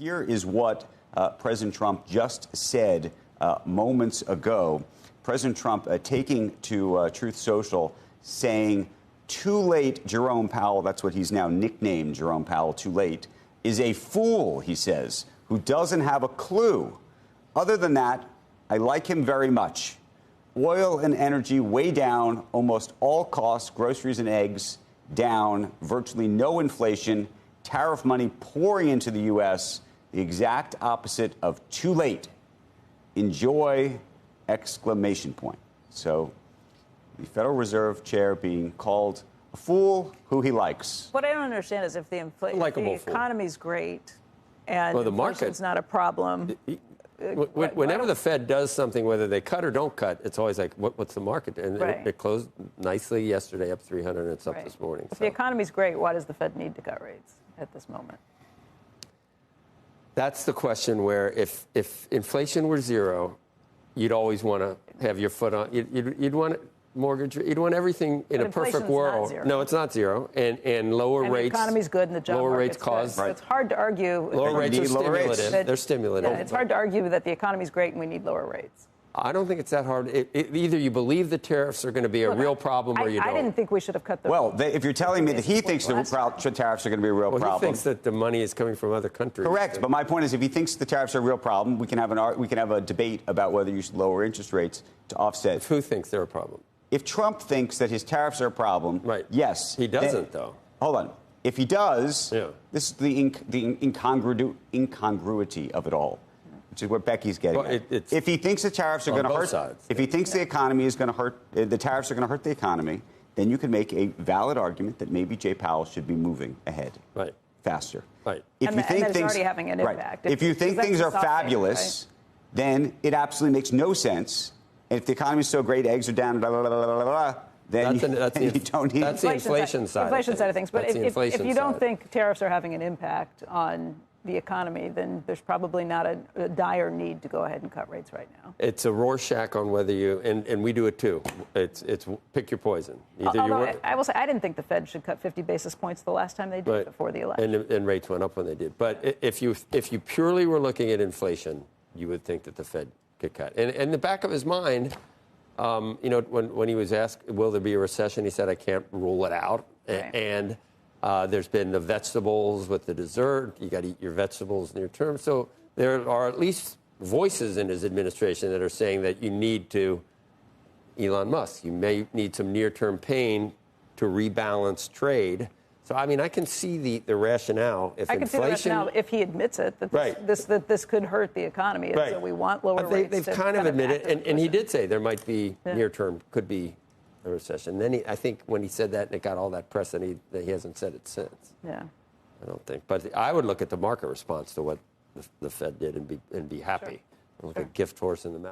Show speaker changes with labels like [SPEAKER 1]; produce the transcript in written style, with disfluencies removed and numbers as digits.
[SPEAKER 1] Here is what President Trump just said moments ago. President Trump taking to Truth Social saying, too late, Jerome Powell, that's what he's now nicknamed, Jerome Powell, too late, is a fool, he says, who doesn't have a clue. Other than that, I like him very much. Oil and energy way down, almost all costs, groceries and eggs down, virtually no inflation, tariff money pouring into the U.S., the exact opposite of too late. Enjoy, exclamation point. So the Federal Reserve chair being called a fool who he likes.
[SPEAKER 2] What I don't understand is if the economy's great and
[SPEAKER 3] the
[SPEAKER 2] inflation's not a problem.
[SPEAKER 3] Whenever the Fed does something, whether they cut or don't cut, it's always like, what's the market? And it closed nicely yesterday, up 300, and it's up this morning.
[SPEAKER 2] If the economy's great, why does the Fed need to cut rates at this moment?
[SPEAKER 3] That's the question where if inflation were zero, you'd always want to have your foot on. You'd want mortgage. You'd want everything in a perfect world. No, it's not zero. And lower rates.
[SPEAKER 2] The economy's good and the job
[SPEAKER 3] lower rates
[SPEAKER 2] market's
[SPEAKER 3] cause.
[SPEAKER 2] Good. It's hard to argue.
[SPEAKER 3] Lower rates are stimulative. They're stimulative.
[SPEAKER 2] Yeah, it's hard to argue that the economy's great and we need lower rates.
[SPEAKER 3] I don't think it's that hard. Either you believe the tariffs are going to be a real problem or you don't.
[SPEAKER 2] I didn't think we should have cut the.
[SPEAKER 1] Well, if you're telling me that he thinks the tariffs are going to be a real problem.
[SPEAKER 3] He thinks that the money is coming from other countries.
[SPEAKER 1] Correct. But my point is, if he thinks the tariffs are a real problem, we can have a debate about whether you should lower interest rates to offset.
[SPEAKER 3] Who thinks they're a problem?
[SPEAKER 1] If Trump thinks that his tariffs are a problem, yes.
[SPEAKER 3] He doesn't, though.
[SPEAKER 1] Hold on. If he does, this is the incongruity of it all, which is what Becky's getting at. If he thinks the tariffs are going to hurt, if he thinks the economy is going to hurt, the tariffs are going to hurt the economy, then you can make a valid argument that maybe Jay Powell should be moving ahead, faster. If you think things
[SPEAKER 2] already having an impact.
[SPEAKER 1] If you think things are fabulous, then it absolutely makes no sense. And if the economy is so great, eggs are down, blah, blah, blah, blah, blah, blah, then you don't need
[SPEAKER 3] That's the inflation side.
[SPEAKER 2] Inflation side of things. But if you don't think tariffs are having an impact on the economy, then there's probably not a dire need to go ahead and cut rates right now.
[SPEAKER 3] It's a Rorschach on whether you, and we do it too. It's pick your poison.
[SPEAKER 2] I will say I didn't think the Fed should cut 50 basis points the last time they did before the election.
[SPEAKER 3] And rates went up when they did. But if you purely were looking at inflation, you would think that the Fed could cut. And in the back of his mind, when he was asked, will there be a recession, he said, I can't rule it out. And there's been the vegetables with the dessert. You got to eat your vegetables near term. So there are at least voices in his administration that are saying that you need to, Elon Musk, you may need some near-term pain to rebalance trade. So, I mean, I can see the rationale.
[SPEAKER 2] I can see the rationale if he admits it, that this could hurt the economy. And so we want lower rates.
[SPEAKER 3] They've kind of admitted it. And he did say there might be near-term, could be a recession. Then I think when he said that, and it got all that press, and he hasn't said it since.
[SPEAKER 2] Yeah.
[SPEAKER 3] I don't think. But I would look at the market response to what the Fed did and be happy. Look at gift horse in the mouth.